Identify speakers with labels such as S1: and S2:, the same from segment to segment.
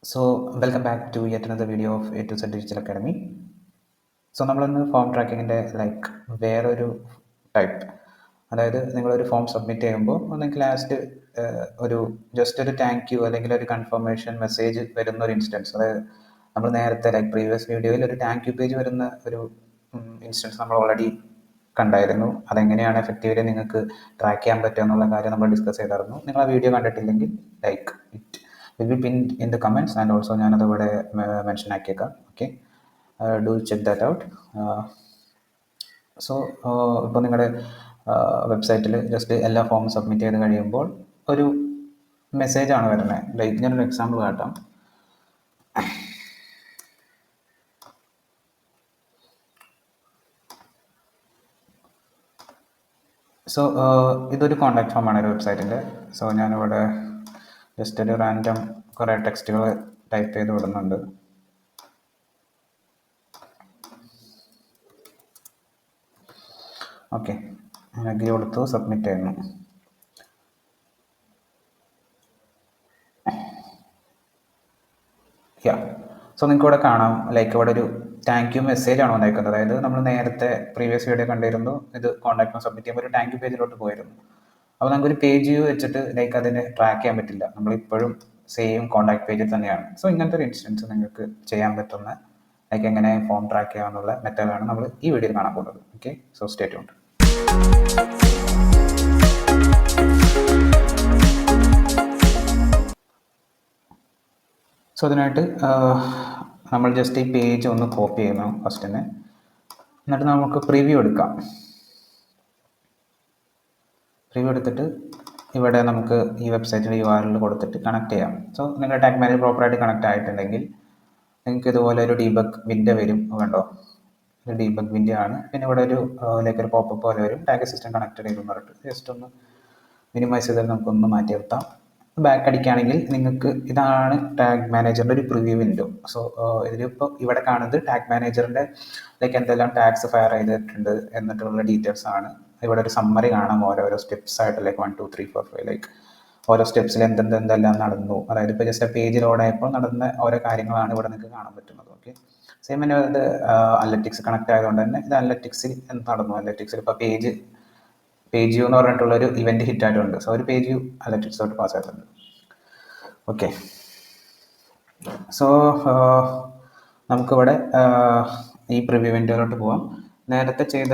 S1: So welcome back to yet another video of A to Z Digital Academy. So നമ്മളിന്ന് form ട്രാക്കിങ്ങിൻ്റെ വേറൊരു type, അതായത് നിങ്ങളൊരു form submit ചെയ്യുമ്പോൾ നിങ്ങൾക്ക് ലാസ്റ്റ് ഒരു ജസ്റ്റ് ഒരു താങ്ക് യു അല്ലെങ്കിൽ ഒരു കൺഫർമേഷൻ മെസ്സേജ് വരുന്ന ഒരു ഇൻസ്റ്റൻസ്, അതായത് നമ്മൾ നേരത്തെ പ്രീവിയസ് വീഡിയോയിൽ ഒരു താങ്ക് യു പേജ് വരുന്ന ഒരു ഇൻസ്റ്റൻസ് നമ്മൾ ഓൾറെഡി കണ്ടായിരുന്നു. അതെങ്ങനെയാണ് എഫക്റ്റീവ്ലി നിങ്ങൾക്ക് ട്രാക്ക് ചെയ്യാൻ പറ്റുക എന്നുള്ള കാര്യം നമ്മൾ ഡിസ്കസ് ചെയ്തായിരുന്നു. നിങ്ങൾ ആ വീഡിയോ കണ്ടിട്ടില്ലെങ്കിൽ it will be pin in the comments and also ഞാനതവിടെ മെൻഷൻ ആക്കിയേക്കാം. Okay, do check that out. So ഇപ്പോൾ നിങ്ങളുടെ വെബ്സൈറ്റിൽ ജസ്റ്റ് എല്ലാ ഫോമും സബ്മിറ്റ് ചെയ്ത് കഴിയുമ്പോൾ ഒരു മെസ്സേജാണ് വരുന്നത്. ഞാനൊരു എക്സാമ്പിൾ കാട്ടാം. സോ ഇതൊരു കോൺടാക്ട് ഫോമാണ് ഒരു വെബ്സൈറ്റിൻ്റെ. സോ ഞാനിവിടെ ജസ്റ്റ് ഒരു റാൻഡം കുറേ ടെക്സ്റ്റുകൾ ടൈപ്പ് ചെയ്ത് വിടുന്നുണ്ട്. ഓക്കെ, അഗ്രി കൊടുത്തു, സബ്മിറ്റ് ചെയ്യുന്നു. സോ നിങ്ങൾക്ക് ഇവിടെ കാണാം, ഇവിടെ ഒരു താങ്ക് യു മെസ്സേജ് ആണ് വന്നേക്കുന്നത്. അതായത് നമ്മൾ നേരത്തെ പ്രീവിയസ് വീഡിയോ കണ്ടിരുന്നു, ഇത് കോൺടാക്ട് ഫോം സബ്മിറ്റ് ചെയ്യുമ്പോൾ ഒരു താങ്ക് യു പേജിലോട്ട് പോയിരുന്നു. അപ്പോൾ നമുക്കൊരു പേജ് വ്യൂ വെച്ചിട്ട് അതിനെ ട്രാക്ക് ചെയ്യാൻ പറ്റില്ല, നമ്മളിപ്പോഴും സെയിം കോൺടാക്ട് പേജിൽ തന്നെയാണ്. സോ ഇങ്ങനത്തെ ഒരു ഇൻസ്റ്റൻസ് നിങ്ങൾക്ക് ചെയ്യാൻ പറ്റുന്ന എങ്ങനെ ഫോം ട്രാക്ക് ചെയ്യാമെന്നുള്ള മെത്തേഡാണ് നമ്മൾ ഈ വീഡിയോയിൽ കാണാൻ പോകുന്നത്. Okay, so stay tuned. So അതിനായിട്ട് നമ്മൾ ജസ്റ്റ് ഈ പേജ് ഒന്ന് കോപ്പി ചെയ്യുന്നു ഫസ്റ്റ് തന്നെ. എന്നിട്ട് നമുക്ക് പ്രിവ്യൂ എടുക്കാം. പ്രിവ്യൂ എടുത്തിട്ട് ഇവിടെ നമുക്ക് ഈ വെബ്സൈറ്റിൻ്റെ URL കൊടുത്തിട്ട് കണക്ട് ചെയ്യാം. സോ നിങ്ങളുടെ ടാഗ് മാനേജർ പ്രോപ്പറായിട്ട് കണക്ട് ആയിട്ടുണ്ടെങ്കിൽ നിങ്ങൾക്ക് ഇതുപോലെ ഒരു ഡീബഗ് വിൻഡോ വരും. കണ്ടോ, ഒരു ഡീബഗ് വിൻഡോ ആണ്. പിന്നെ ഇവിടെ ഒരു ഒരു പോപ്പപ്പ് പോലെ വരും, ടാഗ് സിസ്റ്റം കണക്റ്റഡ് ചെയ്തു എന്ന് പറഞ്ഞിട്ട്. ജസ്റ്റ് ഒന്ന് മിനിമൈസ് ചെയ്താൽ നമുക്കൊന്ന് മാറ്റി നിർത്താം. ബാക്ക് അടിക്കുകയാണെങ്കിൽ നിങ്ങൾക്ക് ഇതാണ് ടാഗ് മാനേജറിൻ്റെ ഒരു പ്രിവ്യൂ വിൻഡോ. സോ ഇതിലിപ്പോൾ ഇവിടെ കാണുന്നത് ടാഗ് മാനേജറിൻ്റെ എന്തെല്ലാം ടാഗ്സ് ഫയർ ചെയ്തിട്ടുണ്ട് എന്നിട്ടുള്ള ഡീറ്റെയിൽസ് ആണ്. ഇവിടെ ഒരു സമ്മറി കാണാം, ഓരോരോ സ്റ്റെപ്സ് ആയിട്ട് 1 2 3 4 5 ഓരോ സ്റ്റെപ്സിൽ എന്തെല്ലാം നടന്നു. അതായത് ഇപ്പോൾ ജസ്റ്റ് പേജ് ലോഡായപ്പോൾ നടന്ന ഓരോ കാര്യങ്ങളാണ് ഇവിടെ നിങ്ങൾക്ക് കാണാൻ പറ്റുന്നത്. ഓക്കെ, സെയിം തന്നെ ഇത് അനലറ്റിക്സ് കണക്ട് ആയതുകൊണ്ട് തന്നെ ഇത് അനലറ്റിക്സിൽ എന്ത് നടന്നു, അനലറ്റിക്സിൽ ഇപ്പോൾ പേജ് യു എന്ന് പറഞ്ഞിട്ടുള്ളൊരു ഇവൻറ്റ് ഹിറ്റ് ആയിട്ടുണ്ട്. സോ ഒരു പേജ് യു അനലറ്റിക്സിലോട്ട് പാസ് ആയിട്ടുണ്ട്. ഓക്കെ, സോ നമുക്കിവിടെ ഈ പ്രിവ്യൂ വിൻഡോയിലോട്ട് പോവാം. നേരത്തെ ചെയ്ത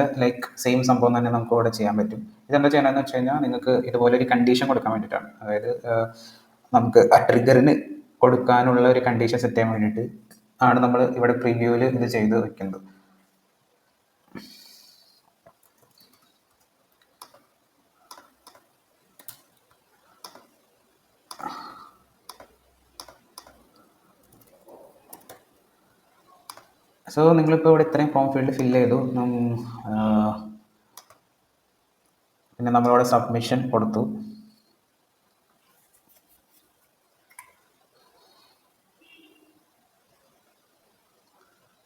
S1: സെയിം സംഭവം തന്നെ നമുക്ക് ഇവിടെ ചെയ്യാൻ പറ്റും. ഇതെന്താ ചെയ്യണമെന്ന് വെച്ച് കഴിഞ്ഞാൽ നിങ്ങൾക്ക് ഇതുപോലെ ഒരു കണ്ടീഷൻ കൊടുക്കാൻ വേണ്ടിയിട്ടാണ്. അതായത് നമുക്ക് ആ ട്രിഗറിന് കൊടുക്കാനുള്ള ഒരു കണ്ടീഷൻ സെറ്റ് ചെയ്യാൻ വേണ്ടിയിട്ട് ആണ് നമ്മൾ ഇവിടെ പ്രിവ്യൂവിൽ ഇത് ചെയ്ത് വെക്കുന്നത്. സോ നിങ്ങളിപ്പോൾ ഇവിടെ ഇത്രയും ഫോം ഫീൽഡ് ഫില്ല് ചെയ്തു. പിന്നെ നമ്മളിവിടെ സബ്മിഷൻ കൊടുത്തു.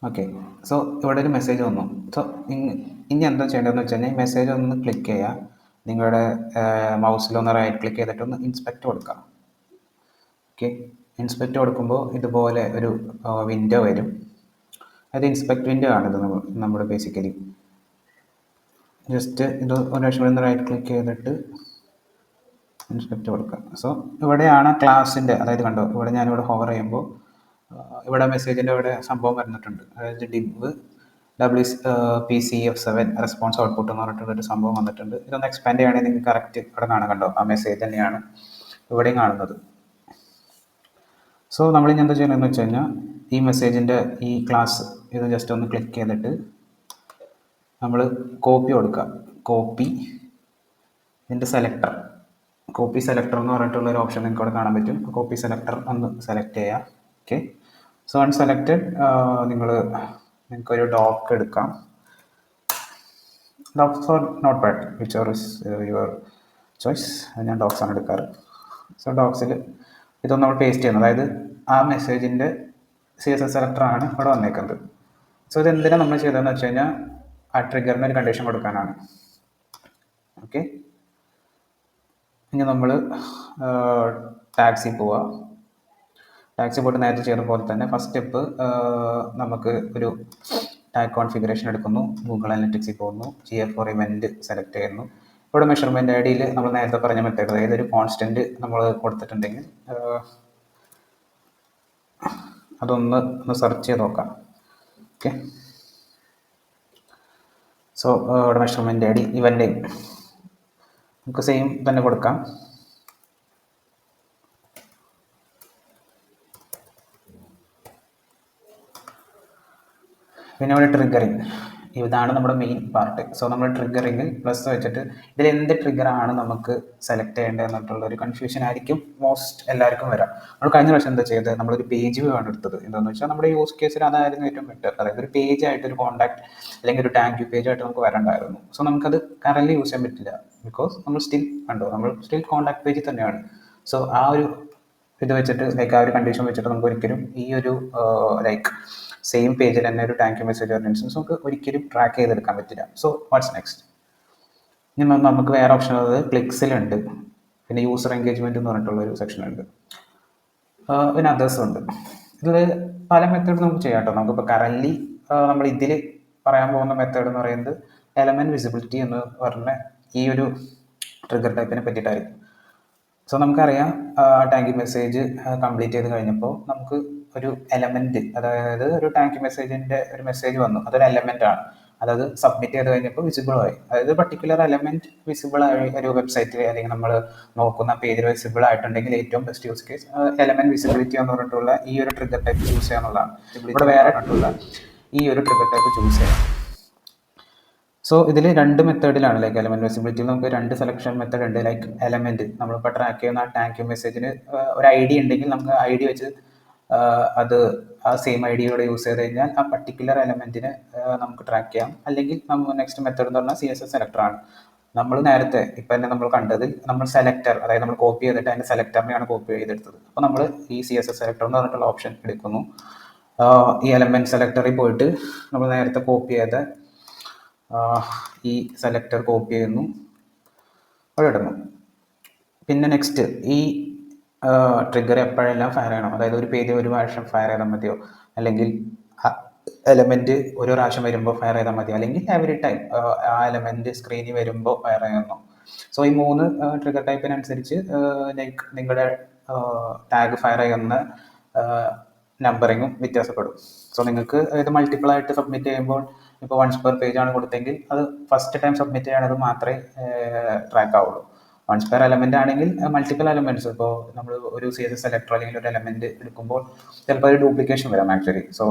S1: ഓക്കെ, സോ ഇവിടെ ഒരു മെസ്സേജ് വന്നു. സോ ഇനി എന്താ ചെയ്യേണ്ടതെന്ന് വെച്ച് കഴിഞ്ഞാൽ ഈ മെസ്സേജ് ഒന്ന് ക്ലിക്ക് ചെയ്യുക. നിങ്ങളുടെ മൗസിലൊന്ന് റൈറ്റ് ക്ലിക്ക് ചെയ്തിട്ട് ഒന്ന് ഇൻസ്പെക്ട് കൊടുക്കുക. ഓക്കെ, ഇൻസ്പെക്ട് കൊടുക്കുമ്പോൾ ഇതുപോലെ ഒരു വിൻഡോ വരും. അത് ഇൻസ്പെക്ട് വിൻഡോ ആണിത് നമ്മുടെ ബേസിക്കലി. ജസ്റ്റ് ഇത് ഒരു പ്രാവശ്യം ഒന്ന് റൈറ്റ് ക്ലിക്ക് ചെയ്തിട്ട് ഇൻസ്പെക്ട് കൊടുക്കുക. സോ ഇവിടെയാണ് ക്ലാസ്സിൻ്റെ, അതായത് കണ്ടോ ഇവിടെ ഞാനിവിടെ ഹോവർ ചെയ്യുമ്പോൾ ഇവിടെ മെസ്സേജിൻ്റെ ഇവിടെ സംഭവം വരുന്നിട്ടുണ്ട്. അതായത് div WPCF7 റെസ്പോൺസ് ഔട്ട്പുട്ട് എന്ന് പറഞ്ഞിട്ടുള്ളൊരു സംഭവം വന്നിട്ടുണ്ട്. ഇതൊന്ന് എക്സ്പാൻഡ് ചെയ്യുകയാണെങ്കിൽ നിങ്ങൾക്ക് കറക്റ്റ് ഇവിടെ കാണാൻ കണ്ടോ, ആ മെസ്സേജ് തന്നെയാണ് ഇവിടെയും കാണുന്നത്. സോ നമ്മൾ ഇനി എന്താ ചെയ്യണമെന്ന് വെച്ച് കഴിഞ്ഞാൽ ഈ മെസ്സേജിൻ്റെ ഈ ക്ലാസ് ഇത് ജസ്റ്റ് ഒന്ന് ക്ലിക്ക് ചെയ്തിട്ട് നമ്മൾ കോപ്പി കൊടുക്കുക. കോപ്പി ഇതിൻ്റെ സെലക്ടർ, കോപ്പി സെലക്ടർ എന്ന് പറഞ്ഞിട്ടുള്ളൊരു ഓപ്ഷൻ നിങ്ങൾക്ക് ഇവിടെ കാണാൻ പറ്റും. കോപ്പി സെലക്ടർ ഒന്ന് സെലക്ട് ചെയ്യുക. ഓക്കെ, സോ വൺ സെലക്റ്റഡ് നിങ്ങൾക്കൊരു ഡോക്ക് എടുക്കാം. Docs or notepad, which or is your choice. ഞാൻ ഡോക്സ് ആണ് എടുക്കാറ്. സോ ഡോക്സിൽ ഇതൊന്ന് നമ്മൾ പേസ്റ്റ് ചെയ്യുന്നത്, അതായത് ആ മെസ്സേജിൻ്റെ CSS സെലക്ടറാണ് ഇവിടെ വന്നേക്കുന്നത്. സോ ഇത് എന്തിനാണ് നമ്മൾ ചെയ്തതെന്ന് വെച്ച് കഴിഞ്ഞാൽ ആ ട്രിഗറിന് ഒരു കണ്ടീഷൻ കൊടുക്കാനാണ്. ഓക്കെ, ഇനി നമ്മൾ ടാഗ്സിൽ പോവുക. ടാക്സി പോയിട്ട് നേരത്തെ ചെയ്ത പോലെ തന്നെ ഫസ്റ്റ് സ്റ്റെപ്പ് നമുക്ക് ഒരു ടാഗ് കോൺഫിഗറേഷൻ എടുക്കുന്നു, ഗൂഗിൾ അനലിറ്റിക്സിൽ പോകുന്നു, GA4 ഇവൻറ്റ് സെലക്ട് ചെയ്യുന്നു. ഇവിടെ മെഷർമെൻറ്റ് ഐഡിയിൽ നമ്മൾ നേരത്തെ പറഞ്ഞ മെത്തേഡ്, അതായത് ഒരു കോൺസ്റ്റൻറ്റ് നമ്മൾ കൊടുത്തിട്ടുണ്ടെങ്കിൽ അതൊന്ന് സെർച്ച് ചെയ്ത് നോക്കാം. ഓക്കെ, സോ ഇവിടെ മെഷർമെൻറ്റ് ഐ ഡി ഇവൻ്റ് നമുക്ക് സെയിം തന്നെ കൊടുക്കാം. പിന്നെ ഇവിടെ ട്രിഗറിങ്, ഇതാണ് നമ്മുടെ മെയിൻ പാർട്ട്. സോ നമ്മൾ ട്രിഗറിങ്ങിൽ പ്ലസ് വെച്ചിട്ട് ഇതിൽ എന്ത് ട്രിഗറാണ് നമുക്ക് സെലക്ട് ചെയ്യേണ്ടത് എന്നിട്ടുള്ള ഒരു കൺഫ്യൂഷൻ ആയിരിക്കും മോസ്റ്റ് എല്ലാവർക്കും വരാം. നമ്മൾ കഴിഞ്ഞ പ്രാവശ്യം എന്താ ചെയ്തത്, നമ്മളൊരു പേജ് വ്യൂ ആണ് എടുത്തത്. എന്താണെന്ന് വെച്ചാൽ നമ്മുടെ യൂസ് കേസിൽ അതായിരുന്നു ഏറ്റവും ബെറ്റർ. അതായത് ഒരു പേജ് ആയിട്ട്, ഒരു കോൺടാക്ട് അല്ലെങ്കിൽ ഒരു ടാങ്ക് പേജ് ആയിട്ട് നമുക്ക് വരണ്ടായിരുന്നു. സോ നമുക്കത് കറൻറ്റ്ലി യൂസ് ചെയ്യാൻ പറ്റില്ല, ബിക്കോസ് നമ്മൾ സ്റ്റിൽ കോൺടാക്ട് പേജിൽ തന്നെയാണ്. സോ ആ ഒരു ഇത് വെച്ചിട്ട് ലൈക്ക് ആ ഒരു കണ്ടീഷൻ വെച്ചിട്ട് നമുക്ക് ഒരിക്കലും ഈ ഒരു ലൈക്ക് സെയിം പേജിൽ തന്നെ ഒരു ടാങ്ക് മെസ്സേജ് ഒരു ഇൻസ്റ്റൻസ് നമുക്ക് ഒരിക്കലും ട്രാക്ക് ചെയ്തെടുക്കാൻ പറ്റില്ല. So what's next? ഇനി നമുക്ക് വേറെ ഓപ്ഷൻ ഉള്ളത് ക്ലിക്സിലുണ്ട്, പിന്നെ യൂസർ എൻഗേജ്മെൻറ്റ് എന്ന് പറഞ്ഞിട്ടുള്ള ഒരു സെക്ഷൻ ഉണ്ട്, പിന്നെ അതേഴ്സും ഉണ്ട്. ഇതിൽ പല മെത്തേഡ് നമുക്ക് ചെയ്യാം കേട്ടോ. നമുക്കിപ്പോൾ കറൻറ്റ്ലി നമ്മൾ ഇതിൽ പറയാൻ പോകുന്ന മെത്തേഡ് എന്ന് പറയുന്നത് എലമെൻറ്റ് വിസിബിലിറ്റി എന്ന് പറഞ്ഞ ഈ ഒരു ട്രിഗർ ടൈപ്പിനെ പറ്റിയിട്ടായിരിക്കും. സോ നമുക്കറിയാം ടാങ്ക് മെസ്സേജ് കംപ്ലീറ്റ് ചെയ്ത് കഴിഞ്ഞപ്പോൾ നമുക്ക് ഒരു എലമെൻറ്റ്, അതായത് ഒരു ടാങ്ക് മെസ്സേജിൻ്റെ ഒരു മെസ്സേജ് വന്നു, അതൊരു എലമെൻ്റ് ആണ്. അതായത് സബ്മിറ്റ് ചെയ്ത് കഴിഞ്ഞപ്പോൾ വിസിബിൾ ആയി. അതായത് പർട്ടിക്കുലർ എലമെൻറ്റ് വിസിബിൾ ആയി ഒരു വെബ്സൈറ്റിൽ അല്ലെങ്കിൽ നമ്മൾ നോക്കുന്ന പേജിൽ വിസിബിൾ ആയിട്ടുണ്ടെങ്കിൽ ഏറ്റവും best use case element visibility എന്ന് പറഞ്ഞിട്ടുള്ള ഈ ഒരു ട്രിഗർ ടൈപ്പ് ചൂസ് ചെയ്യാന്നുള്ളതാണ്. ഇവിടെ വേറെ ഈ ഒരു ട്രിഗർ ടൈപ്പ് ചൂസ് ചെയ്യാം. സോ ഇതിൽ രണ്ട് മെത്തേഡിലാണ് ലൈക്ക് എലമെൻറ്റ് വിസിബിലിറ്റിയിൽ നമുക്ക് രണ്ട് സെലക്ഷൻ മെത്തേഡ് ഉണ്ട്. ലൈക്ക് എലമെൻറ്റ് നമ്മളിപ്പോൾ ട്രാക്ക് ചെയ്യുന്ന ടാങ്ക് മെസ്സേജിന് ഒരു ID ഉണ്ടെങ്കിൽ നമുക്ക് ID വെച്ച് അത് ആ സെയിം IDയോടെ യൂസ് ചെയ്ത് കഴിഞ്ഞാൽ ആ പർട്ടിക്കുലർ എലമെൻറ്റിന് നമുക്ക് ട്രാക്ക് ചെയ്യാം. അല്ലെങ്കിൽ നമ്മൾ നെക്സ്റ്റ് മെത്തേഡ് എന്ന് പറഞ്ഞാൽ CSS സെലക്ടറാണ്. നമ്മൾ നേരത്തെ ഇപ്പം തന്നെ നമ്മൾ കണ്ടതിൽ നമ്മൾ സെലക്ടർ, അതായത് നമ്മൾ കോപ്പി ചെയ്തിട്ട് അതിൻ്റെ സെലക്ടറിനെയാണ് കോപ്പി ചെയ്തെടുത്തത്. അപ്പോൾ നമ്മൾ ഈ CSS സെലക്ടർ എന്ന് പറഞ്ഞിട്ടുള്ള ഓപ്ഷൻ എടുക്കുന്നു. ഈ എലമെൻറ്റ് സെലക്ടറിൽ പോയിട്ട് നമ്മൾ നേരത്തെ കോപ്പി ചെയ്ത ഈ സെലക്ടർ കോപ്പി ചെയ്യുന്നു, അവിടെ ഇടുന്നു. പിന്നെ നെക്സ്റ്റ് ഈ ട്രിഗർ എപ്പോഴെല്ലാം ഫയർ ചെയ്യണം, അതായത് ഒരു പേജ് ഒരു പ്രാവശ്യം ഫയർ ചെയ്താൽ മതിയോ, അല്ലെങ്കിൽ എലമെൻറ്റ് ഒരു പ്രാവശ്യം വരുമ്പോൾ ഫയർ ചെയ്താൽ മതിയോ, അല്ലെങ്കിൽ എവറി ടൈം ആ എലമെൻറ്റ് സ്ക്രീനിൽ വരുമ്പോൾ ഫയർ ചെയ്യുന്നു. സോ ഈ മൂന്ന് ട്രിഗർ ടൈപ്പിനനുസരിച്ച് ലൈക്ക് നിങ്ങളുടെ ടാഗ് ഫയർ ചെയ്യുന്ന നമ്പറിങ്ങും വ്യത്യാസപ്പെടും. സോ നിങ്ങൾക്ക് ഇത് മൾട്ടിപ്പിൾ ആയിട്ട് സബ്മിറ്റ് ചെയ്യുമ്പോൾ ഇപ്പോൾ വൺസ് പെർ പേജ് ആണ് കൊടുത്തെങ്കിൽ അത് ഫസ്റ്റ് ടൈം സബ്മിറ്റ് ചെയ്യണത് മാത്രമേ ട്രാക്ക് ആവുള്ളൂ. വൺസ് പെർ എലമെൻ്റ് ആണെങ്കിൽ മൾട്ടിപ്പിൾ എലമെൻറ്റ്സ്, ഇപ്പോൾ നമ്മൾ ഒരു CSS സെലക്ടർ അല്ലെങ്കിൽ ഒരു എലമെൻറ്റ് എടുക്കുമ്പോൾ ചിലപ്പോൾ ഒരു ഡ്യൂപ്ലിക്കേഷൻ വരാം ആക്ച്വലി. സോ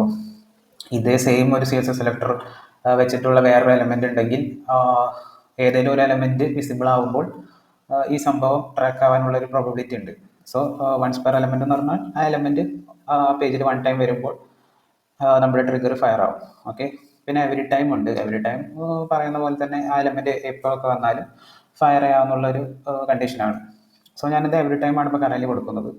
S1: ഇതേ സെയിം ഒരു CSS സെലക്ടർ വെച്ചിട്ടുള്ള വേറൊരു എലമെൻറ്റ് ഉണ്ടെങ്കിൽ ഏതെങ്കിലും ഒരു എലമെൻറ്റ് വിസിബിൾ ആകുമ്പോൾ ഈ സംഭവം ട്രാക്ക് ആവാനുള്ളൊരു പ്രോബബിലിറ്റി ഉണ്ട്. സോ വൺസ് പെർ എലമെൻറ്റ് എന്ന് പറഞ്ഞാൽ ആ എലമെൻറ്റ് പേജിൽ വൺ ടൈം വരുമ്പോൾ നമ്മുടെ ട്രിഗർ ഫയർ ആവും. ഓക്കെ, പിന്നെ എവറി ടൈം ഉണ്ട്. എവറി ടൈം പറയുന്ന പോലെ തന്നെ ആ എലമെൻറ്റ് എപ്പോഴൊക്കെ വന്നാലും ഫയർ ചെയ്യാമെന്നുള്ളൊരു കണ്ടീഷനാണ്. സോ ഞാനിത് എവറി ടൈമാണ് ഇപ്പോൾ കറൻറ്റ്ലി കൊടുക്കുന്നത്.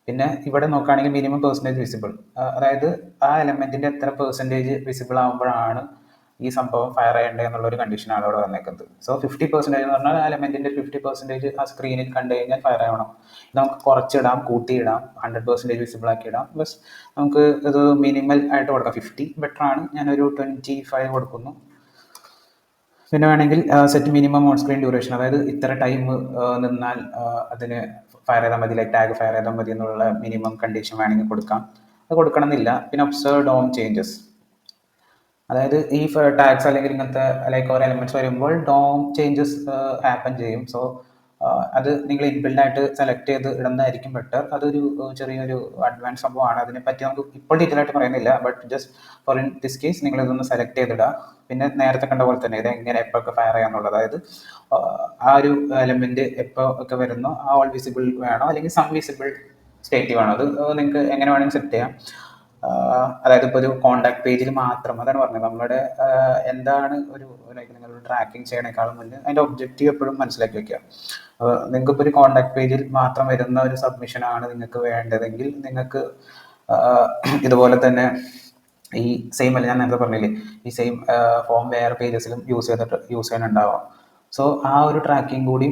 S1: പിന്നെ ഇവിടെ നോക്കുകയാണെങ്കിൽ മിനിമം പെർസെൻറ്റേജ് വിസിബിൾ, അതായത് ആ എലമെൻറ്റിൻ്റെ എത്ര പെർസെൻറ്റേജ് വിസിബിൾ ആകുമ്പോഴാണ് ഈ സംഭവം ഫയർ ചെയ്യേണ്ടത് എന്നുള്ളൊരു കണ്ടീഷനാണ് ഇവിടെ വന്നേക്കുന്നത്. സോ 50% എന്ന് പറഞ്ഞാൽ ആ എലമെൻറ്റിൻ്റെ 50% ആ സ്ക്രീനിൽ കണ്ടു കഴിഞ്ഞാൽ ഫയർ ആവണം. നമുക്ക് കുറച്ചിടാം, കൂട്ടിയിടാം, 100% വിസിബിൾ ആക്കി ഇടാം. ബസ് നമുക്ക് ഇത് മിനിമൽ ആയിട്ട് കൊടുക്കാം. 50 ബെറ്റർ ആണ്. ഞാനൊരു 25 കൊടുക്കുന്നു. പിന്നെ വേണമെങ്കിൽ set minimum on screen duration, അതായത് ഇത്ര ടൈം നിന്നാൽ അതിന് ഫയർ ചെയ്താൽ മതി, ലൈക്ക് ടാഗ് ഫയർ ചെയ്താൽ മതി എന്നുള്ള മിനിമം കണ്ടീഷൻ വേണമെങ്കിൽ കൊടുക്കാം. അത് കൊടുക്കണമെന്നില്ല. പിന്നെ ഒബ്സർവ് ഡോം ചേഞ്ചസ്, അതായത് ഈ ടാഗ്സ് അല്ലെങ്കിൽ ഇങ്ങനത്തെ ലൈക്ക് ഓരോ എലമെൻറ്റ്സ് വരുമ്പോൾ ഡോം ചേഞ്ചസ് ഹാപ്പൻ ചെയ്യും. സോ അത് നിങ്ങൾ ഇൻബിൽഡ് ആയിട്ട് സെലക്ട് ചെയ്ത് ഇടുന്നതായിരിക്കും ബെറ്റർ. അതൊരു ചെറിയൊരു അഡ്വാൻസ് സംഭവമാണ്. അതിനെപ്പറ്റി നമുക്ക് ഇപ്പോൾ ഡീറ്റെയിൽ ആയിട്ട് പറയുന്നില്ല. But just for in this case നിങ്ങൾ ഇതൊന്ന് സെലക്ട് ചെയ്തിടുക. പിന്നെ നേരത്തെ കണ്ട പോലെ തന്നെ ഇത് എങ്ങനെ എപ്പോഴൊക്കെ ഫയർ ചെയ്യാന്നുള്ളത്, അതായത് ആ ഒരു എലമെൻറ്റ് എപ്പോൾ ഒക്കെ വരുന്നോ ആ ഓൾ വിസിബിൾ വേണോ അല്ലെങ്കിൽ സം വിസിബിൾ സ്റ്റേറ്റ് വേണോ, അത് നിങ്ങൾക്ക് എങ്ങനെ വേണമെങ്കിൽ സെറ്റ് ചെയ്യാം. അതായത് ഇപ്പോൾ ഒരു കോണ്ടാക്ട് പേജിൽ മാത്രം, അതാണ് പറഞ്ഞത്, നമ്മുടെ എന്താണ് ഒരു ലൈക്ക് നിങ്ങൾ ട്രാക്കിംഗ് ചെയ്യണേക്കാളും മുന്നേ അതിൻ്റെ ഒബ്ജക്റ്റീവ് എപ്പോഴും മനസ്സിലാക്കി വെക്കുക. നിങ്ങൾക്കിപ്പോൾ ഒരു കോണ്ടാക്ട് പേജിൽ മാത്രം വരുന്ന ഒരു സബ്മിഷനാണ് നിങ്ങൾക്ക് വേണ്ടതെങ്കിൽ നിങ്ങൾക്ക് ഇതുപോലെ തന്നെ ഈ സെയിം അല്ല, ഞാൻ നേരത്തെ പറഞ്ഞില്ലേ ഈ സെയിം ഫോം വേറെ പേജസിലും യൂസ് ചെയ്യാനുണ്ടാവാം. സോ ആ ഒരു ട്രാക്കിംഗ് കൂടി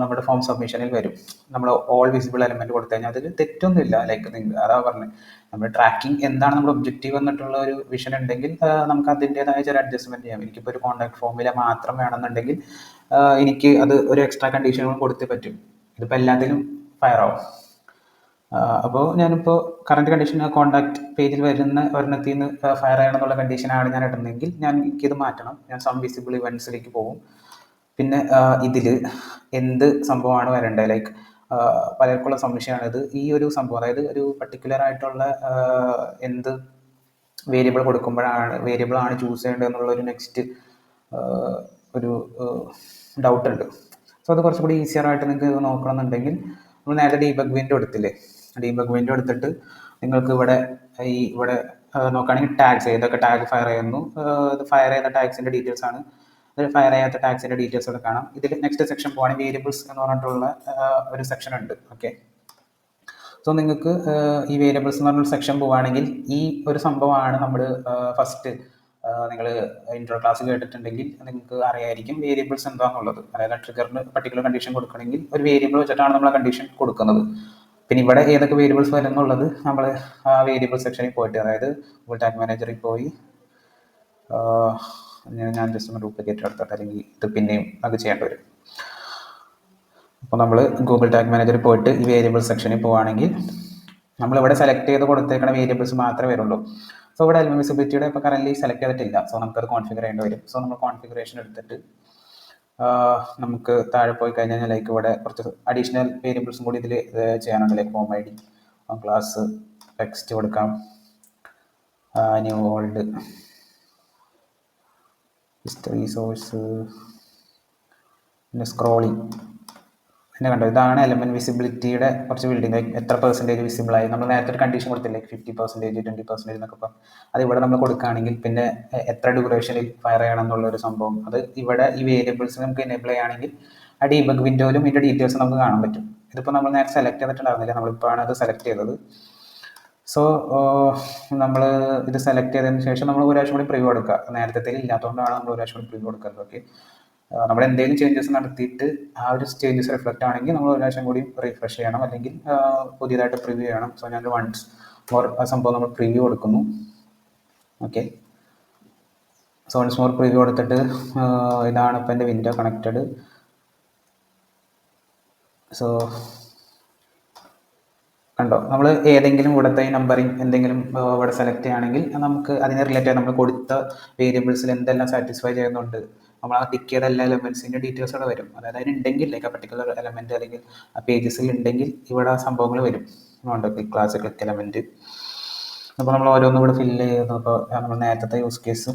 S1: നമ്മുടെ ഫോം സബ്മിഷനിൽ വരും. നമ്മൾ ഓൾ വിസിബിൾ എലമെന്റ് കൊടുത്തു കഴിഞ്ഞാൽ അതിൽ തെറ്റൊന്നുമില്ല. ലൈക്ക് നിങ്ങൾ അതാ പറഞ്ഞത്, നമ്മുടെ ട്രാക്കിംഗ് എന്താണ് നമ്മുടെ ഒബ്ജക്റ്റീവ് എന്നിട്ടുള്ള ഒരു വിഷൻ ഉണ്ടെങ്കിൽ നമുക്ക് അതിൻ്റെതായ ചില അഡ്ജസ്റ്റ്മെന്റ് ചെയ്യാം. എനിക്കിപ്പോൾ ഒരു കോൺടാക്ട് ഫോമിലെ മാത്രം വേണമെന്നുണ്ടെങ്കിൽ എനിക്ക് അത് ഒരു എക്സ്ട്രാ കണ്ടീഷനുകൾ കൊടുത്തേ പറ്റും. ഇതിപ്പോൾ എല്ലാത്തിലും ഫയർ ആവും. അപ്പോൾ ഞാനിപ്പോൾ കറണ്ട് കണ്ടീഷൻ കോൺടാക്ട് പേജിൽ വരുന്ന ഒരെണ്ണത്തിൽ നിന്ന് ഫയർ ചെയ്യണം എന്നുള്ള കണ്ടീഷനാണ് ഞാൻ ഇടുന്നതെങ്കിൽ എനിക്കിത് മാറ്റണം. ഞാൻ സം വിസിബിൾ ഇവൻസിലേക്ക് പോകും. പിന്നെ ഇതിൽ എന്ത് സംഭവമാണ് വരേണ്ടത്, ലൈക്ക് പലർക്കുള്ള സംശയമാണിത്. ഈ ഒരു സംഭവം, അതായത് ഒരു പർട്ടിക്കുലർ ആയിട്ടുള്ള എന്ത് വേരിയബിൾ ആണ് ചൂസ് ചെയ്യേണ്ടത് എന്നുള്ള ഒരു നെക്സ്റ്റ് ഒരു ഡൗട്ട് ഉണ്ട്. സോ അത് കുറച്ചുകൂടി ഈസിയർ ആയിട്ട് നിങ്ങൾക്ക് നോക്കണമെന്നുണ്ടെങ്കിൽ നമ്മൾ നേരത്തെ ഡീബഗ് വിൻഡോ എടുത്തില്ലേ, ഡീബഗ് വിൻഡോ എടുത്തിട്ട് നിങ്ങൾക്ക് ഇവിടെ നോക്കുകയാണെങ്കിൽ ടാഗ്സ്, ഏതൊക്കെ ടാഗ് ഫയർ ചെയ്യുന്നു, ഫയർ ചെയ്യുന്ന ടാഗ്സിൻ്റെ ഡീറ്റെയിൽസ് ആണ്. അതിൽ ഫയർ ചെയ്യാത്ത ടാഗ്സിൻ്റെ ഡീറ്റെയിൽസ് ഒക്കെ കാണാം. ഇതിൽ നെക്സ്റ്റ് സെക്ഷൻ പോവുകയാണെങ്കിൽ വേരിയബിൾസ് എന്ന് പറഞ്ഞിട്ടുള്ള ഒരു സെക്ഷൻ ഉണ്ട്. ഓക്കെ, സോ നിങ്ങൾക്ക് ഈ വേരിയബിൾസ് എന്ന് പറഞ്ഞൊരു സെക്ഷൻ പോവുകയാണെങ്കിൽ ഈ ഒരു സംഭവമാണ് നമ്മൾ ഫസ്റ്റ് നിങ്ങൾ ഇൻട്രോ ക്ലാസ് കേട്ടിട്ടുണ്ടെങ്കിൽ നിങ്ങൾക്ക് അറിയായിരിക്കും വേരിയബിൾസ് എന്താണെന്നുള്ളത്. അതായത് ട്രിഗറിന് പർട്ടിക്കുലർ കണ്ടീഷൻ കൊടുക്കണമെങ്കിൽ ഒരു വേരിയബിൾ വെച്ചിട്ടാണ് നമ്മൾ ആ കണ്ടീഷൻ കൊടുക്കുന്നത്. പിന്നെ ഇവിടെ ഏതൊക്കെ വേരിയബിൾസ് വരുന്നുള്ളത് നമ്മൾ ആ വേരിയബിൾ സെക്ഷനിൽ പോയിട്ട്, അതായത് ഗൂഗിൾ ടാഗ് മാനേജറിൽ പോയി ഞാൻ ജസ്റ്റ് ഒന്ന് ഡ്യൂപ്ലിക്കേറ്റ് എടുത്തോട്ടെ, അല്ലെങ്കിൽ ഇത് പിന്നെയും അത് ചെയ്യേണ്ടി വരും. അപ്പോൾ നമ്മൾ ഗൂഗിൾ ടാഗ് മാനേജറിൽ പോയിട്ട് ഈ വേരിയബിൾ സെക്ഷനിൽ പോവുകയാണെങ്കിൽ നമ്മളിവിടെ സെലക്ട് ചെയ്ത് കൊടുത്തേക്കുന്ന വേരിയബിൾസ് മാത്രമേ വരുള്ളൂ. സോ ഇവിടെ എലമെന്റ് വിസിബിലിറ്റിയുടെ ഇപ്പോൾ കറന്റ് സെലക്ട് ചെയ്തിട്ടില്ല. സോ നമുക്കത് കോൺഫിഗർ ചെയ്യേണ്ടി വരും. സോ നമ്മൾ കോൺഫിഗറേഷൻ എടുത്തിട്ട് നമുക്ക് താഴെ പോയി കഴിഞ്ഞാൽ ലൈക്ക് ഇവിടെ കുറച്ച് അഡീഷണൽ വേരിയബിൾസും കൂടി ഇതിൽ ചെയ്യാനുണ്ട്. Like home ID, class, text കൊടുക്കാം, ന്യൂ ഓൾഡ്, ഹിസ്റ്ററി, സോഴ്സ്, പിന്നെ സ്ക്രോളിങ്. പിന്നെ കണ്ടോ, ഇതാണ് എലമെന്റ് വിസിബിലിറ്റിയുടെ കുറച്ച് ബിൽഡിംഗ്. എത്ര പെർസെൻറ്റേജ് വിസിബിൾ ആയി, നമ്മൾ നേരത്തെ ഒരു കണ്ടീഷൻ കൊടുത്തില്ലേ 50%, 20% എന്നൊക്കെ. അപ്പം അത് ഇവിടെ നമ്മൾ കൊടുക്കുകയാണെങ്കിൽ പിന്നെ എത്ര ഡ്യൂറേഷനിൽ ഫയർ ചെയ്യണം എന്നുള്ളൊരു സംഭവം അത് ഇവിടെ ഈ വേരിയബിൾസ് നമുക്ക് എനേബിൾ ചെയ്യുകയാണെങ്കിൽ ആ ഡീബഗ് വിൻഡോയിലും ഇതിൻ്റെ ഡീറ്റെയിൽസ് നമുക്ക് കാണാൻ പറ്റും. ഇതിപ്പോൾ നമ്മൾ നേരത്തെ സെലക്ട് ചെയ്തിട്ടുണ്ടായിരുന്നില്ല, നമ്മളിപ്പോൾ ആണ് അത് സെലക്ട് ചെയ്തത്. സോ നമ്മൾ ഇത് സെലക്ട് ചെയ്തതിന് ശേഷം നമ്മൾ ഒരു പ്രാവശ്യം കൂടി പ്രിവ്യൂ കൊടുക്കുക. നേരത്തെ ഇല്ലാത്തതുകൊണ്ടാണ് നമ്മൾ ഒരു പ്രാവശ്യം കൂടി പ്രിവ്യൂ കൊടുക്കുന്നത്. ഓക്കെ, നമ്മൾ എന്തെങ്കിലും ചേഞ്ചസ് നടത്തിയിട്ട് ആ ഒരു ചേഞ്ചസ് റിഫ്ലക്റ്റ് ആണെങ്കിൽ നമ്മൾ ഒരു പ്രാവശ്യം കൂടി റീഫ്രഷ് ചെയ്യണം, അല്ലെങ്കിൽ പുതിയതായിട്ട് പ്രിവ്യൂ ചെയ്യണം. സോ ഞാൻ വൺസ് മോർ ആ സംഭവം നമ്മൾ പ്രിവ്യൂ കൊടുക്കുന്നു. Okay, so once more preview കൊടുത്തിട്ട് ഇതാണ് ഇപ്പോൾ എൻ്റെ വിൻഡോ കണക്റ്റഡ്. സോ കണ്ടോ, നമ്മൾ ഏതെങ്കിലും ഇവിടുത്തെ നമ്പറിങ് എന്തെങ്കിലും ഇവിടെ സെലക്ട് ചെയ്യുകയാണെങ്കിൽ നമുക്ക് അതിനെ റിലേറ്റ് ചെയ്യാൻ നമ്മൾ കൊടുത്ത വേരിയബിൾസിൽ എന്തെല്ലാം സാറ്റിസ്ഫൈ ചെയ്യുന്നുണ്ട്, നമ്മൾ ആ ടിക്ക് ചെയ്ത എല്ലാ എലമെൻസിൻ്റെ ഡീറ്റെയിൽസ് അവിടെ വരും. അതായത് അതിനുണ്ടെങ്കിൽ ലൈക്ക് ആ പർട്ടിക്കുലർ എലമെൻറ്റ് അല്ലെങ്കിൽ ആ പേജസിൽ ഉണ്ടെങ്കിൽ ഇവിടെ ആ സംഭവങ്ങൾ വരും. Class click element. അപ്പോൾ നമ്മൾ ഓരോന്നും ഇവിടെ ഫില്ല് ചെയ്യുന്നു. അപ്പോൾ നമ്മൾ നേരത്തെ യൂസ് കേസ്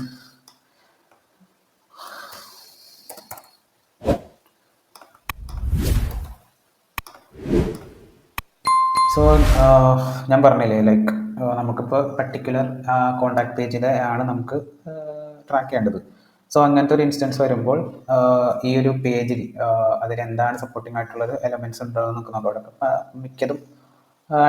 S1: സോ ഞാൻ പറഞ്ഞില്ലേ, ലൈക്ക് നമുക്കിപ്പോൾ പർട്ടിക്കുലർ കോണ്ടാക്ട് പേജിലെ ആണ് നമുക്ക് ട്രാക്ക് ചെയ്യേണ്ടത്. സോ അങ്ങനത്തെ ഒരു ഇൻസ്റ്റൻസ് വരുമ്പോൾ ഈ ഒരു പേജിൽ അതിലെന്താണ് സപ്പോർട്ടിംഗ് ആയിട്ടുള്ളത് എലമെൻറ്റ്സ് ഉണ്ടോ എന്ന് നമുക്ക് നോക്കാം. അവിടെ മിക്കതും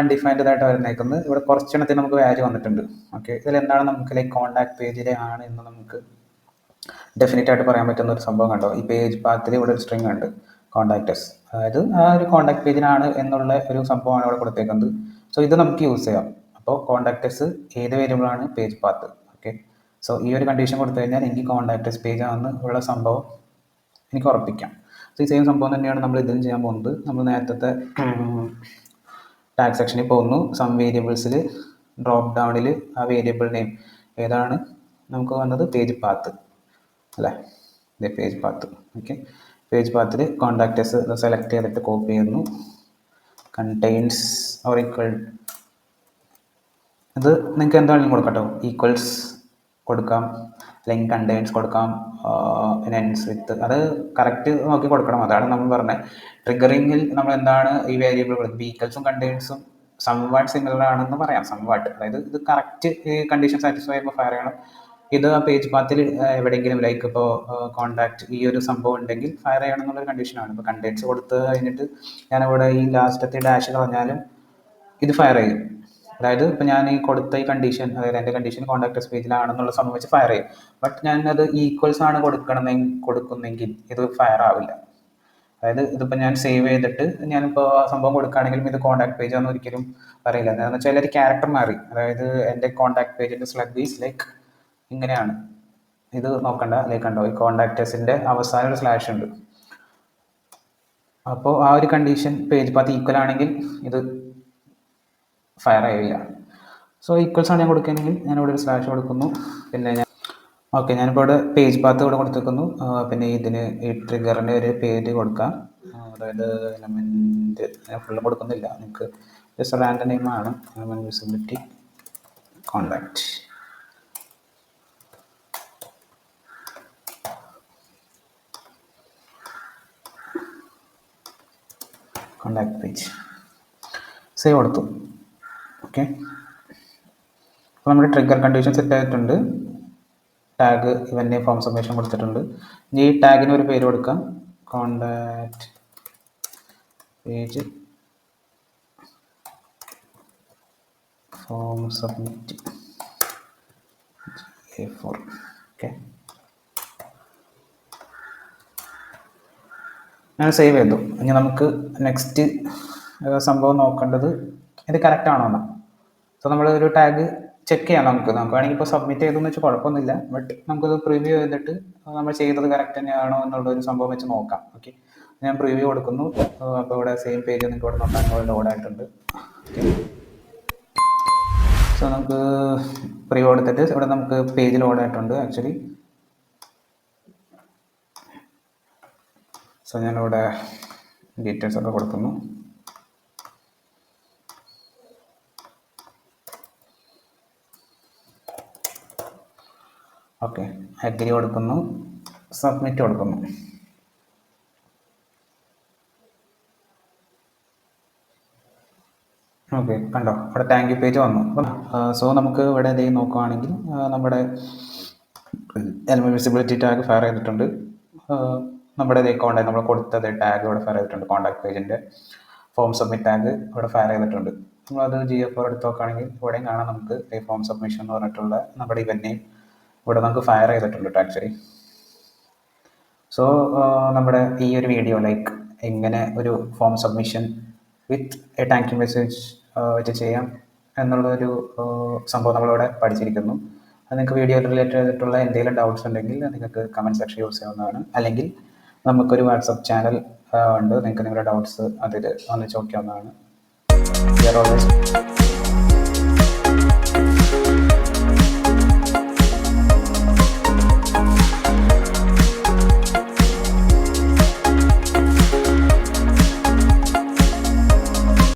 S1: അൺഡിഫൈൻഡ് ആയിട്ട് വരുന്നേക്കുന്നത്. ഇവിടെ കുറച്ചെണ്ണത്തിന് നമുക്ക് വാല്യൂ വന്നിട്ടുണ്ട്. ഓക്കെ, ഇതിലെന്താണ് നമുക്ക് ലൈക്ക് കോണ്ടാക്ട് പേജിലെ ആണ് എന്ന് നമുക്ക് ഡെഫിനറ്റ് ആയിട്ട് പറയാൻ പറ്റുന്ന ഒരു സംഭവം കണ്ടോ. ഈ പേജ് പാത്തിൽ ഇവിടെ ഒരു സ്ട്രിങ് ഉണ്ട്, കോണ്ടാക്ടസ്, അതായത് ആ ഒരു കോണ്ടാക്ട് പേജിനാണ് എന്നുള്ള ഒരു സംഭവമാണ് ഇവിടെ കൊടുത്തേക്കുന്നത്. സോ ഇത് നമുക്ക് യൂസ് ചെയ്യാം. അപ്പോൾ കോണ്ടാക്ടസ് ഏത് വേരിയബിളാണ്, പേജ് പാത്ത്. ഓക്കെ, സോ ഈ ഒരു കണ്ടീഷൻ കൊടുത്തു കഴിഞ്ഞാൽ എനിക്ക് കോണ്ടാക്ടസ് പേജ് ആണെന്ന് ഉള്ള സംഭവം എനിക്ക് ഉറപ്പിക്കാം. സോ ഈ സെയിം സംഭവം തന്നെയാണ് നമ്മൾ ഇതിലും ചെയ്യാൻ പോകുന്നത്. നമ്മൾ നേരത്തെ ടാഗ് സെക്ഷനിൽ പോകുന്നു. സം വേരിയബിൾസിൽ ഡ്രോപ്പ് ഡൗണിൽ ആ വേരിയബിൾ നെയിം ഏതാണ് നമുക്ക് വന്നത്, പേജ് പാത്ത് അല്ലേ, ഇതേ പേജ് പാത്ത്. ഓക്കെ, പേജ് പാത്തിൽ കോണ്ടാക്ടസ് സെലക്ട് ചെയ്തിട്ട് കോപ്പി ചെയ്യുന്നു. കണ്ടെയ്ൻസ് ഓർ ഈക്വൽ, ഇത് നിങ്ങൾക്ക് എന്താണെങ്കിലും കൊടുക്കാം കേട്ടോ. ഈക്വൽസ് കൊടുക്കാം, അല്ലെങ്കിൽ കണ്ടെയ്ൻസ് കൊടുക്കാം, എൻസ് വിത്ത്, അത് കറക്റ്റ് നോക്കി കൊടുക്കണം. അതാണ് നമ്മൾ പറഞ്ഞത്. ട്രിഗറിങ്ങിൽ നമ്മൾ എന്താണ് ഈ വേരിയബിൾ കൊടുക്കുന്നത്, ഈക്വൽസും കണ്ടെയ്ൻസും സംവാട്ട് സിമിലർ ആണെന്ന് പറയാം. സംവാട്ട്, അതായത് ഇത് കറക്റ്റ് കണ്ടീഷൻ സാറ്റിസ്ഫൈ ചെയ്യുമ്പോൾ ഫയർ ചെയ്യണം. ഇത് ആ പേജ് പാത്തിൽ എവിടെയെങ്കിലും ലൈക്ക് ഇപ്പോൾ കോണ്ടാക്ട് ഈ ഒരു സംഭവം ഉണ്ടെങ്കിൽ ഫയർ ചെയ്യണം എന്നുള്ളൊരു കണ്ടീഷനാണ്. ഇപ്പോൾ കണ്ടെയ്ൻസ് കൊടുത്ത് കഴിഞ്ഞിട്ട് ഞാനിവിടെ ഈ ലാസ്റ്റത്തെ ഡാഷ് കളഞ്ഞാലും ഇത് ഫയർ ചെയ്യും. അതായത് ഇപ്പോൾ ഞാൻ ഈ കൊടുത്ത ഈ കണ്ടീഷൻ, അതായത് എൻ്റെ കണ്ടീഷൻ കോൺടാക്ട് പേജിലാണെന്നുള്ള സംഭവം വെച്ച് ഫയർ ചെയ്യും. ബട്ട് ഞാനത് ഈക്വൽസ് ആണ് കൊടുക്കുന്നെങ്കിൽ ഇത് ഫയർ ആവില്ല. അതായത് ഇതിപ്പോൾ ഞാൻ സേവ് ചെയ്തിട്ട് ഞാനിപ്പോൾ ആ സംഭവം കൊടുക്കുകയാണെങ്കിലും ഇത് കോൺടാക്ട് പേജ് ആണെന്ന് ഒരിക്കലും പറയില്ല. എന്താണെന്ന് വെച്ചാൽ ഒരു ക്യാരക്ടർ മാറി. അതായത് എൻ്റെ കോൺടാക്ട് പേജിൻ്റെ സ്ലഗ് ഈസ് ലൈക്ക് ഇങ്ങനെയാണ്. ഇത് നോക്കണ്ട, ലൈക്ക് കണ്ടോ, ഈ കോൺടാക്റ്റേഴ്സിൻ്റെ അവസാനം ഒരു സ്ലാഷ് ഉണ്ട്. അപ്പോൾ ആ ഒരു കണ്ടീഷൻ പേജ് പാത്ത് ഈക്വൽ ആണെങ്കിൽ ഇത് ഫയർ ആയില്ല. സോ ഈക്വൽസ് ആണ് ഞാൻ കൊടുക്കുകയാണെങ്കിൽ ഞാനിവിടെ ഒരു സ്ലാഷ് കൊടുക്കുന്നു. പിന്നെ ഞാനിപ്പോൾ ഇവിടെ പേജ് പാത്ത് ഇവിടെ കൊടുത്തേക്കുന്നു. പിന്നെ ഇതിന് ഈ ട്രിഗറിൻ്റെ ഒരു പേര് കൊടുക്കാം. അതായത് എലമെൻറ്റ് ഞാൻ ഫുള്ള് കൊടുക്കുന്നില്ല, നിങ്ങൾക്ക് ജസ്റ്റ് റാൻഡം നെയിമാണ്. Element visibility contact page save കൊടുത്തു. ഓക്കെ, അപ്പോൾ നമ്മുടെ ട്രിഗർ കണ്ടീഷൻ സെറ്റ് ആയിട്ടുണ്ട്. ടാഗ് ഇവൻ്റെ ഫോം സബ്മിഷൻ കൊടുത്തിട്ടുണ്ട്. ഇനി ഈ ടാഗിന് ഒരു പേര് കൊടുക്കാം, contact page form submit A4. Okay, ഞാൻ സേവ് ചെയ്തു. ഇനി നമുക്ക് നെക്സ്റ്റ് സംഭവം നോക്കേണ്ടത് ഇത് കറക്റ്റ് ആണോ എന്ന്. സോ നമ്മൾ ഒരു ടാഗ് ചെക്ക് ചെയ്യാം. നമുക്ക് വേണമെങ്കിൽ ഇപ്പോൾ സബ്മിറ്റ് ചെയ്തെന്ന് വെച്ചാൽ കുഴപ്പമൊന്നുമില്ല. ബട്ട് നമുക്കത് പ്രിവ്യൂ ചെയ്തിട്ട് നമ്മൾ ചെയ്തത് കറക്റ്റ് തന്നെയാണോ എന്നുള്ളൊരു സംഭവം വെച്ച് നോക്കാം. ഓക്കെ, ഞാൻ പ്രിവ്യൂ കൊടുക്കുന്നു. അപ്പോൾ ഇവിടെ സെയിം പേജ് നിങ്ങൾക്ക് ഇവിടെ നോക്കാൻ ലോഡായിട്ടുണ്ട്. ഓക്കെ, സോ നമുക്ക് പ്രിവ്യൂ കൊടുത്തിട്ട് ഇവിടെ നമുക്ക് പേജ് ലോഡായിട്ടുണ്ട് ആക്ച്വലി. സോ ഞാനിവിടെ ഡീറ്റെയിൽസ് ഒക്കെ കൊടുക്കുന്നു. ഓക്കെ, അഗ്രി കൊടുക്കുന്നു, സബ്മിറ്റ് കൊടുക്കുന്നു. ഓക്കെ, കണ്ടോ ഇവിടെ താങ്ക് യു പേജ് വന്നു. സോ നമുക്ക് ഇവിടെ എന്തെങ്കിലും നോക്കുകയാണെങ്കിൽ നമ്മുടെ എലമെൻറ്റ് വിസിബിലിറ്റി ടാഗ് ഫയർ ചെയ്തിട്ടുണ്ട്. നമ്മുടെ കോൺടാക്ട് നമ്മൾ കൊടുത്തത് ടാഗ് ഇവിടെ ഫയർ ചെയ്തിട്ടുണ്ട്. കോൺടാക്ട് പേജിൻ്റെ ഫോം സബ്മിറ്റ് ടാഗ് ഇവിടെ ഫയർ ചെയ്തിട്ടുണ്ട്. നമ്മളത് GA4 എടുത്ത് നോക്കുകയാണെങ്കിൽ ഇവിടെയും കാണാം നമുക്ക് ഈ ഫോം സബ്മിഷൻ എന്ന് പറഞ്ഞിട്ടുള്ള നമ്മുടെ ഇവൻ്റ് നെയിം ഇവിടെ നമുക്ക് ഫയർ ചെയ്തിട്ടുണ്ട് ആക്ച്വലി. സോ നമ്മുടെ ഈ ഒരു വീഡിയോ ലൈക്ക് എങ്ങനെ ഒരു form submission with a thank you message വെച്ച് ചെയ്യാം എന്നുള്ളൊരു സംഭവം നമ്മളിവിടെ പഠിച്ചിരിക്കുന്നു. അത് നിങ്ങൾക്ക് വീഡിയോ റിലേറ്റഡ് ആയിട്ടുള്ള എന്തെങ്കിലും ഡൗട്ട്സ് ഉണ്ടെങ്കിൽ നിങ്ങൾക്ക് കമൻറ്റ് സെക്ഷൻ യൂസ് ചെയ്യാവുന്നതാണ്. അല്ലെങ്കിൽ നമുക്കൊരു വാട്സപ്പ് ചാനൽ ഉണ്ട്, നിങ്ങൾക്ക് നിങ്ങളുടെ ഡൗട്ട്സ് അതിൽ ഒന്ന് ചോദിക്കാവുന്നതാണ്.